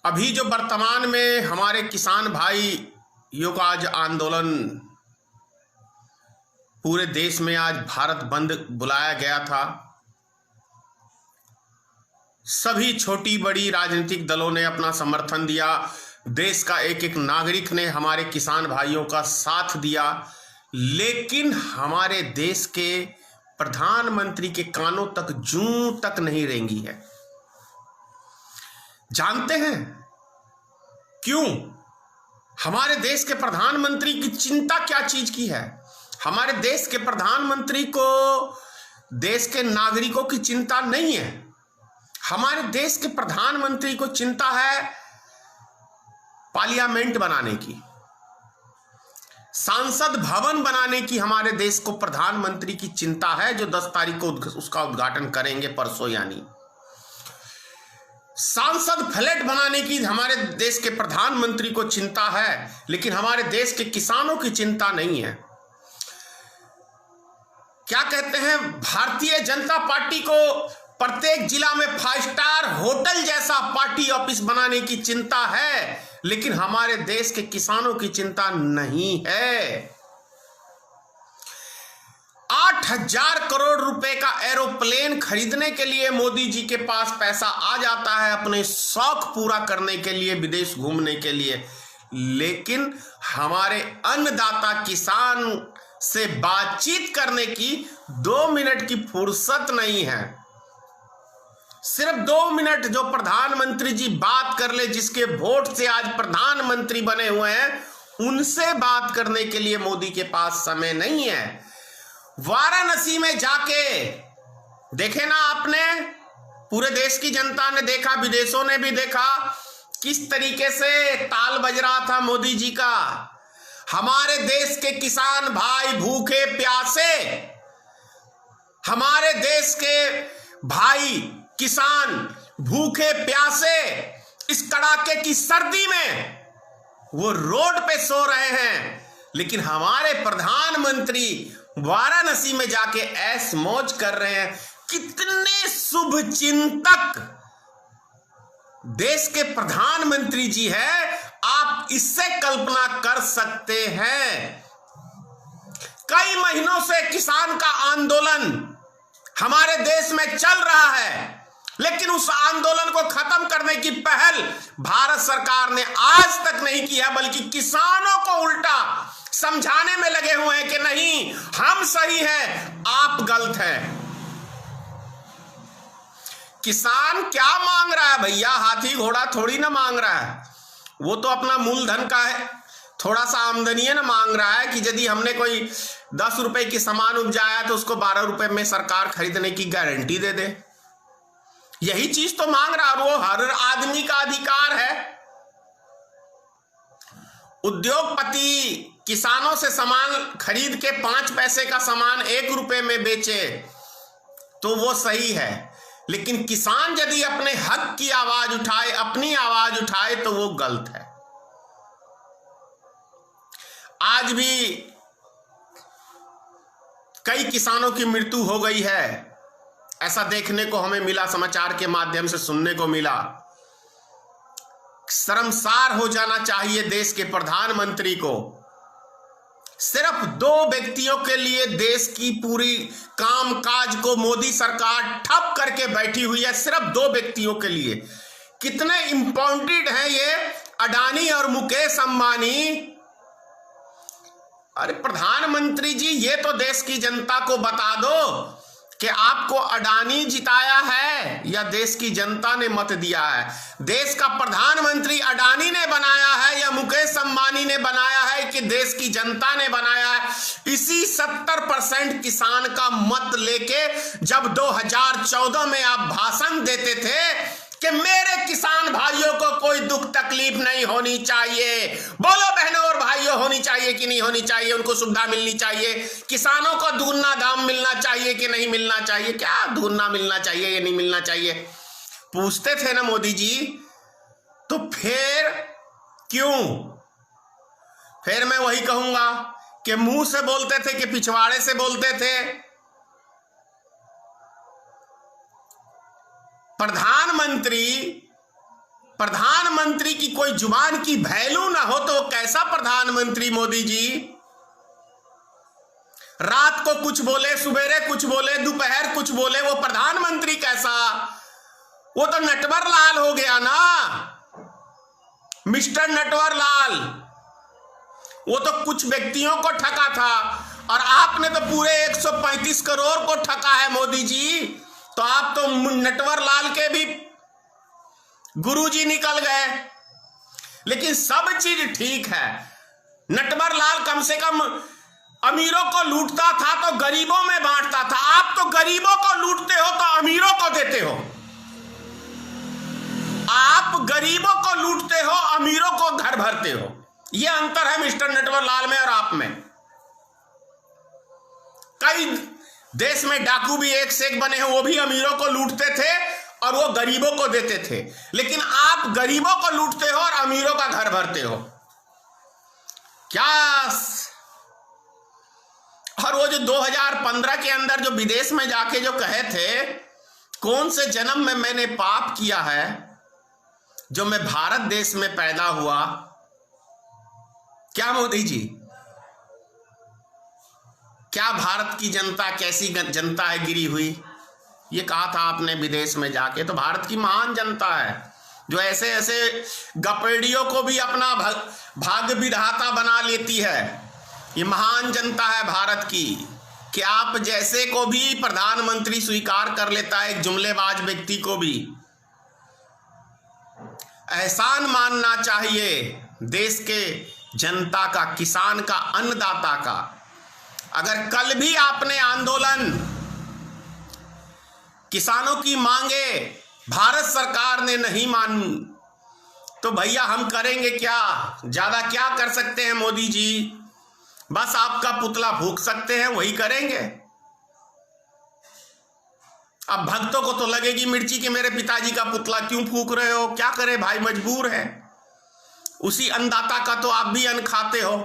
अभी जो वर्तमान में हमारे किसान भाइयों का आज आंदोलन पूरे देश में, आज भारत बंद बुलाया गया था। सभी छोटी बड़ी राजनीतिक दलों ने अपना समर्थन दिया। देश का एक एक नागरिक ने हमारे किसान भाइयों का साथ दिया। लेकिन हमारे देश के प्रधानमंत्री के कानों तक जूं तक नहीं रेंगी है। जानते हैं क्यों? हमारे देश के प्रधानमंत्री की चिंता क्या चीज की है? हमारे देश के प्रधानमंत्री को देश के नागरिकों की चिंता नहीं है। हमारे देश के प्रधानमंत्री को चिंता है पार्लियामेंट बनाने की, सांसद भवन बनाने की। हमारे देश को प्रधानमंत्री की चिंता है, जो 10 तारीख को उसका उद्घाटन करेंगे, परसों। यानी सांसद फ्लैट बनाने की हमारे देश के प्रधानमंत्री को चिंता है, लेकिन हमारे देश के किसानों की चिंता नहीं है। क्या कहते हैं, भारतीय जनता पार्टी को प्रत्येक जिला में 5 स्टार होटल जैसा पार्टी ऑफिस बनाने की चिंता है, लेकिन हमारे देश के किसानों की चिंता नहीं है। 8,000 करोड़ रुपए का एरोप्लेन खरीदने के लिए मोदी जी के पास पैसा आ जाता है, अपने शौक पूरा करने के लिए, विदेश घूमने के लिए। लेकिन हमारे अन्नदाता किसान से बातचीत करने की 2 मिनट की फुर्सत नहीं है। सिर्फ 2 मिनट जो प्रधानमंत्री जी बात कर ले, जिसके वोट से आज प्रधानमंत्री बने हुए हैं, उनसे बात करने के लिए मोदी के पास समय नहीं है। वाराणसी में जाके देखे ना आपने, पूरे देश की जनता ने देखा, विदेशों ने भी देखा, किस तरीके से ताल बज रहा था मोदी जी का। हमारे देश के किसान भाई भूखे प्यासे, हमारे देश के भाई किसान भूखे प्यासे इस कड़ाके की सर्दी में वो रोड पे सो रहे हैं, लेकिन हमारे प्रधानमंत्री वाराणसी में जाके ऐश मौज कर रहे हैं। कितने शुभ चिंतक देश के प्रधानमंत्री जी हैं, आप इससे कल्पना कर सकते हैं। कई महीनों से किसान का आंदोलन हमारे देश में चल रहा है, लेकिन उस आंदोलन को खत्म करने की पहल भारत सरकार ने आज तक नहीं किया, बल्कि किसानों को उल्टा समझाने में लगे हुए हैं कि नहीं, हम सही हैं, आप गलत हैं। किसान क्या मांग रहा है भैया? हाथी घोड़ा थोड़ी ना मांग रहा है। वो तो अपना मूलधन का है, थोड़ा सा आमदनी है ना मांग रहा है कि यदि हमने कोई 10 रुपए की सामान उपजाया तो उसको 12 रुपए में सरकार खरीदने की गारंटी दे दे। यही चीज तो मांग रहा है, और वो हर आदमी का अधिकार है। उद्योगपति किसानों से सामान खरीद के 5 पैसे का सामान 1 रुपए में बेचे तो वो सही है, लेकिन किसान यदि अपने हक की आवाज उठाए, अपनी आवाज उठाए, तो वो गलत है। आज भी कई किसानों की मृत्यु हो गई है, ऐसा देखने को हमें मिला, समाचार के माध्यम से सुनने को मिला। शर्मसार हो जाना चाहिए देश के प्रधानमंत्री को। सिर्फ 2 व्यक्तियों के लिए देश की पूरी कामकाज को मोदी सरकार ठप करके बैठी हुई है, सिर्फ 2 व्यक्तियों के लिए। कितने इंपॉर्टेंट हैं ये अडानी और मुकेश अंबानी। अरे प्रधानमंत्री जी, ये तो देश की जनता को बता दो कि आपको अडानी जिताया है या देश की जनता ने मत दिया है। देश का प्रधानमंत्री अडानी ने बनाया है या मुकेश अंबानी ने बनाया है कि देश की जनता ने बनाया है? इसी 70% किसान का मत लेके जब 2014 में आप भाषण देते थे कि मेरे किसान भाइयों को कोई दुख तकलीफ नहीं होनी चाहिए, बोलो बहनों और भाइयों, होनी चाहिए कि नहीं होनी चाहिए? उनको सुविधा मिलनी चाहिए, किसानों को दुगना दाम मिलना चाहिए कि नहीं मिलना चाहिए? क्या दुगना मिलना चाहिए या नहीं मिलना चाहिए पूछते थे ना मोदी जी। तो फिर क्यों? फिर मैं वही कहूंगा कि मुंह से बोलते थे कि पिछवाड़े से बोलते थे। प्रधानमंत्री प्रधानमंत्री की कोई जुबान की वैल्यू ना हो तो वो कैसा प्रधानमंत्री मोदी जी? रात को कुछ बोले, सुबेरे कुछ बोले, दोपहर कुछ बोले, वो प्रधानमंत्री कैसा? वो तो नटवर लाल हो गया ना, मिस्टर नटवर लाल। वो तो कुछ व्यक्तियों को ठगा था और आपने तो पूरे 135 करोड़ को ठगा है मोदी जी। तो आप तो नटवर लाल के भी गुरुजी निकल गए। लेकिन सब चीज ठीक है, नटवर लाल कम से कम अमीरों को लूटता था तो गरीबों में बांटता था। आप तो गरीबों को लूटते हो तो अमीरों को देते हो। आप गरीबों को लूटते हो, अमीरों को घर भरते हो। यह अंतर है मिस्टर नटवर लाल में और आप में। कई देश में डाकू भी एक से एक बने हैं, वो भी अमीरों को लूटते थे और वो गरीबों को देते थे। लेकिन आप गरीबों को लूटते हो और अमीरों का घर भरते हो। क्या? और वो जो 2015 के अंदर जो विदेश में जाके जो कहे थे, कौन से जन्म में मैंने पाप किया है जो मैं भारत देश में पैदा हुआ? क्या मोदी जी, क्या भारत की जनता कैसी जनता है गिरी हुई? ये कहा था आपने विदेश में जाके। तो भारत की महान जनता है जो ऐसे ऐसे गपेड़ियों को भी अपना भाग्य विधाता बना लेती है। ये महान जनता है भारत की कि आप जैसे को भी प्रधानमंत्री स्वीकार कर लेता है, एक जुमलेबाज व्यक्ति को भी। एहसान मानना चाहिए देश के जनता का, किसान का, अन्नदाता का। अगर कल भी आपने आंदोलन, किसानों की मांगे भारत सरकार ने नहीं मानी तो भैया हम करेंगे क्या? ज्यादा क्या कर सकते हैं मोदी जी? बस आपका पुतला फूंक सकते हैं, वही करेंगे। अब भक्तों को तो लगेगी मिर्ची कि मेरे पिताजी का पुतला क्यों फूंक रहे हो? क्या करे भाई, मजबूर है। उसी अन्नदाता का तो आप भी अन्न खाते हो।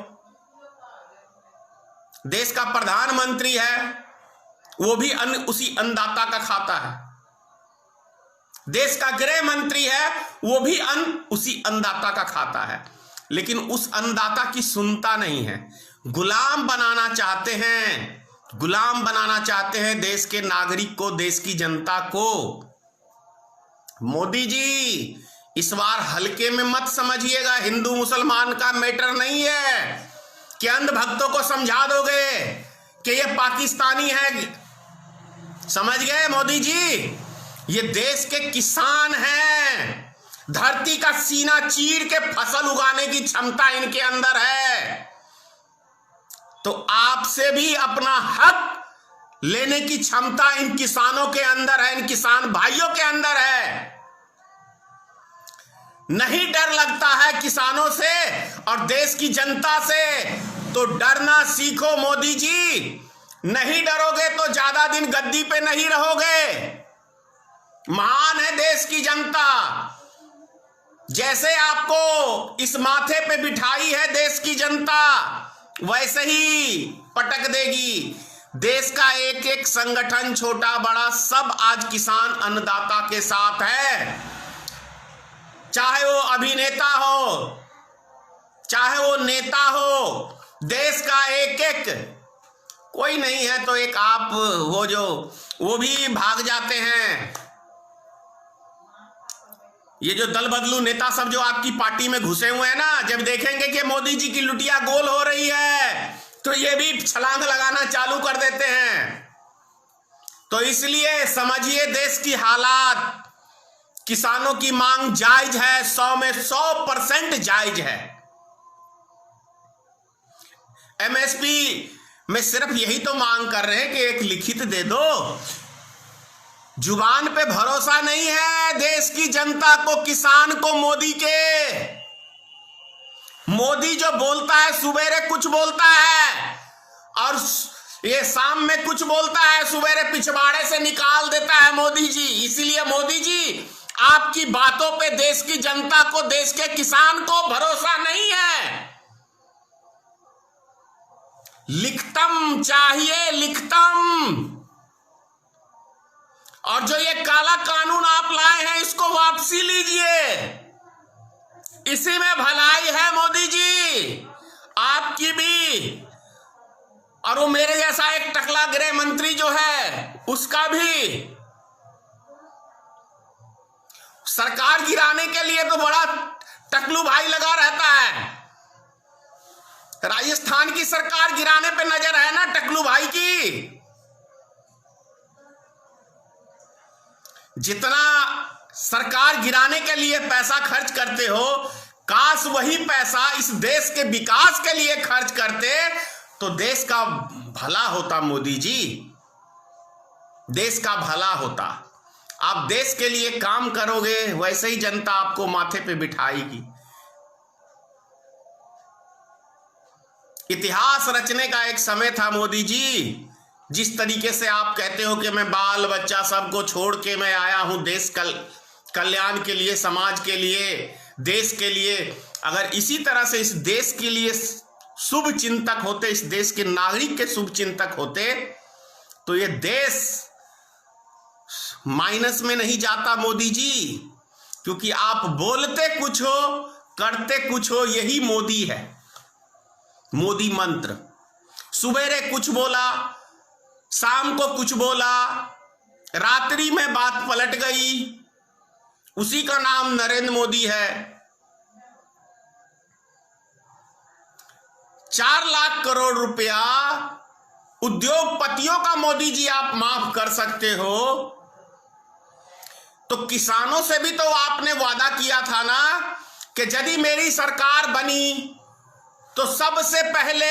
देश का प्रधानमंत्री है, वो भी अन्न उसी अन्नदाता का खाता है। देश का गृह मंत्री है, वो भी अन्न उसी अन्नदाता का खाता है। लेकिन उस अन्नदाता की सुनता नहीं है। गुलाम बनाना चाहते हैं, गुलाम बनाना चाहते हैं देश के नागरिक को, देश की जनता को। मोदी जी इस बार हल्के में मत समझिएगा। हिंदू मुसलमान का मैटर नहीं है कि अंध भक्तों को समझा दोगे कि ये पाकिस्तानी है। समझ गए मोदी जी? ये देश के किसान हैं। धरती का सीना चीर के फसल उगाने की क्षमता इनके अंदर है। तो आपसे भी अपना हक लेने की क्षमता इन किसानों के अंदर है, इन किसान भाइयों के अंदर है। नहीं डर लगता है किसानों से और देश की जनता से, तो डरना सीखो मोदी जी। नहीं डरोगे तो ज्यादा दिन गद्दी पे नहीं रहोगे। महान है देश की जनता। जैसे आपको इस माथे पे बिठाई है देश की जनता, वैसे ही पटक देगी। देश का एक एक संगठन, छोटा बड़ा, सब आज किसान अन्नदाता के साथ है। चाहे वो अभिनेता हो, चाहे वो नेता हो, देश का एक एक, कोई नहीं है तो एक आप वो भी भाग जाते हैं। ये जो दल बदलू नेता सब जो आपकी पार्टी में घुसे हुए हैं ना, जब देखेंगे कि मोदी जी की लुटिया गोल हो रही है तो ये भी छलांग लगाना चालू कर देते हैं। तो इसलिए समझिए देश की हालात। किसानों की मांग जायज है, 100 में 100% जायज है। एमएसपी में सिर्फ यही तो मांग कर रहे हैं कि एक लिखित दे दो। जुबान पे भरोसा नहीं है देश की जनता को, किसान को मोदी के। मोदी जो बोलता है, सुबेरे कुछ बोलता है और ये शाम में कुछ बोलता है, सुबेरे पिछवाड़े से निकाल देता है मोदी जी। इसीलिए मोदी जी आपकी बातों पे देश की जनता को, देश के किसान को भरोसा नहीं है। लिखतम चाहिए, लिखतम। और जो ये काला कानून आप लाए हैं, इसको वापसी लीजिए। इसी में भलाई है मोदी जी, आपकी भी, और वो मेरे जैसा एक टकला गृह मंत्री जो है उसका भी। सरकार गिराने के लिए तो बड़ा टकलू भाई लगा रहता है। राजस्थान की सरकार गिराने पे नजर है ना टकलू भाई की। जितना सरकार गिराने के लिए पैसा खर्च करते हो, काश वही पैसा इस देश के विकास के लिए खर्च करते तो देश का भला होता। मोदी जी, देश का भला होता। आप देश के लिए काम करोगे, वैसे ही जनता आपको माथे पे बिठाएगी। इतिहास रचने का एक समय था मोदी जी। जिस तरीके से आप कहते हो कि मैं बाल बच्चा सबको छोड़ के मैं आया हूं देश कल्याण के लिए, समाज के लिए, देश के लिए, अगर इसी तरह से इस देश के लिए शुभ चिंतक होते, इस देश के नागरिक के शुभ चिंतक होते, तो ये देश माइनस में नहीं जाता मोदी जी। क्योंकि आप बोलते कुछ हो, करते कुछ हो, यही मोदी है, मोदी मंत्र। सुबेरे कुछ बोला, शाम को कुछ बोला, रात्रि में बात पलट गई, उसी का नाम नरेंद्र मोदी है। 4 लाख करोड़ रुपया उद्योगपतियों का मोदी जी आप माफ कर सकते हो, तो किसानों से भी तो आपने वादा किया था ना कि यदि मेरी सरकार बनी तो सबसे पहले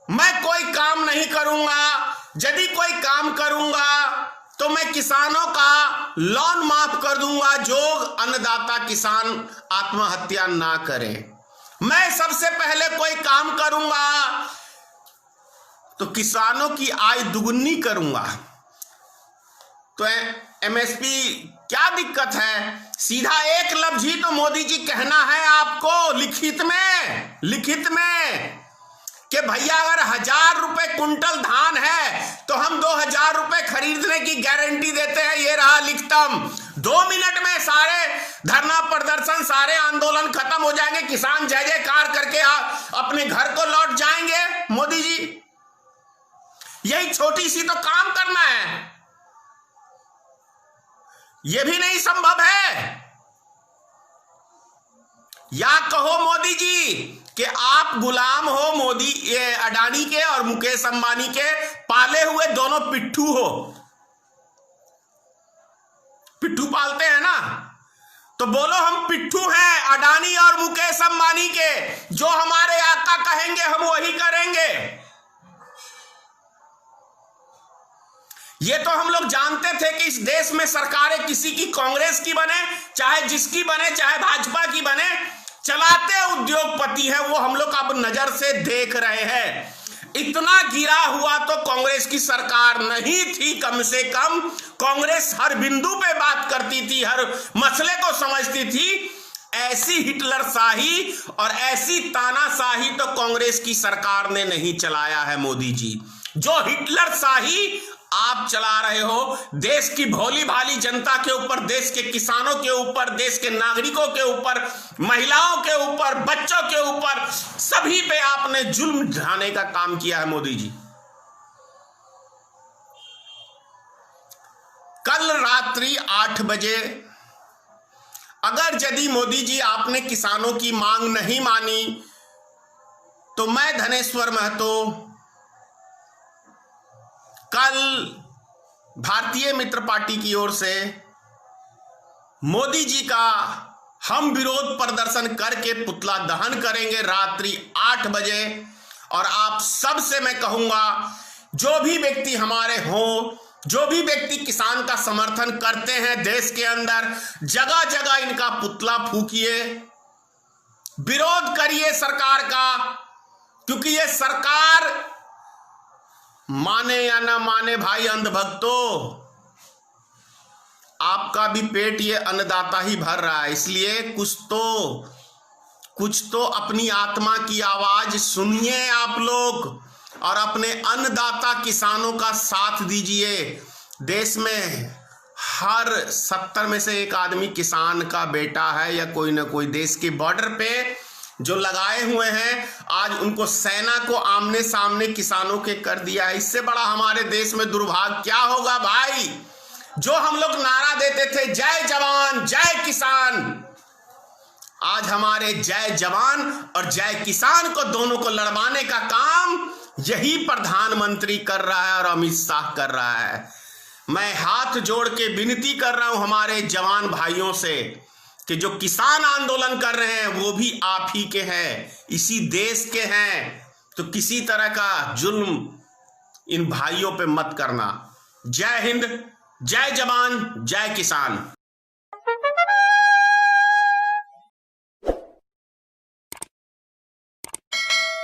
मैं कोई काम नहीं करूंगा, यदि कोई काम करूंगा तो मैं किसानों का लोन माफ कर दूंगा, जो अन्नदाता किसान आत्महत्या ना करे। मैं सबसे पहले कोई काम करूंगा तो किसानों की आय दुगुनी करूंगा। तो एमएसपी क्या दिक्कत है? सीधा एक लफ्ज ही तो मोदी जी कहना है आपको लिखित में कि भैया अगर 1000 रुपए कुंटल धान है तो हम 2000 रुपए खरीदने की गारंटी देते हैं। ये रहा लिखतम। 2 मिनट में सारे धरना प्रदर्शन, सारे आंदोलन खत्म हो जाएंगे, किसान जय जयकार करके अपने घर को लौट जाएंगे। मोदी जी, यही छोटी सी तो काम करना है, यह भी नहीं संभव है। या कहो मोदी जी कि आप गुलाम हो मोदी ये अडानी के और मुकेश अंबानी के, पाले हुए दोनों पिट्ठू हो। पिट्ठू पालते हैं ना, तो बोलो हम पिट्ठू हैं अडानी और मुकेश अंबानी के, जो हमारे आका कहेंगे हम वही करेंगे। ये तो हम लोग जानते थे कि इस देश में सरकारें किसी की, कांग्रेस की बने चाहे जिसकी बने, चाहे भाजपा की बने, चलाते उद्योगपति हैं। वो हम लोग अब नजर से देख रहे हैं। इतना गिरा हुआ तो कांग्रेस की सरकार नहीं थी। कम से कम कांग्रेस हर बिंदु पे बात करती थी, हर मसले को समझती थी। ऐसी हिटलरशाही और ऐसी तानाशाही तो कांग्रेस की सरकार ने नहीं चलाया है मोदी जी। जो हिटलरशाही आप चला रहे हो देश की भोली भाली जनता के ऊपर, देश के किसानों के ऊपर, देश के नागरिकों के ऊपर, महिलाओं के ऊपर, बच्चों के ऊपर, सभी पे आपने जुल्म ढाने का काम किया है मोदी जी। कल रात्रि 8 बजे अगर यदि मोदी जी आपने किसानों की मांग नहीं मानी तो मैं धनेश्वर महतो कल भारतीय मित्र पार्टी की ओर से मोदी जी का हम विरोध प्रदर्शन करके पुतला दहन करेंगे रात्रि 8 बजे। और आप सबसे मैं कहूंगा, जो भी व्यक्ति हमारे हो, जो भी व्यक्ति किसान का समर्थन करते हैं देश के अंदर, जगह जगह इनका पुतला फूकिए, विरोध करिए सरकार का। क्योंकि ये सरकार माने या ना माने भाई अंधभक्तों, आपका भी पेट ये अन्नदाता ही भर रहा है। इसलिए कुछ तो अपनी आत्मा की आवाज सुनिए आप लोग और अपने अन्नदाता किसानों का साथ दीजिए। देश में हर 70 में से एक आदमी किसान का बेटा है या कोई ना कोई। देश के बॉर्डर पे जो लगाए हुए हैं, आज उनको सेना को आमने सामने किसानों के कर दिया है। इससे बड़ा हमारे देश में दुर्भाग्य क्या होगा भाई? जो हम लोग नारा देते थे जय जवान जय किसान, आज हमारे जय जवान और जय किसान को दोनों को लड़वाने का काम यही प्रधानमंत्री कर रहा है और अमित शाह कर रहा है। मैं हाथ जोड़ के विनती कर रहा हूं हमारे जवान भाइयों से कि जो किसान आंदोलन कर रहे हैं वो भी आप ही के हैं, इसी देश के हैं, तो किसी तरह का जुल्म इन भाइयों पे मत करना। जय हिंद, जय जवान, जय किसान।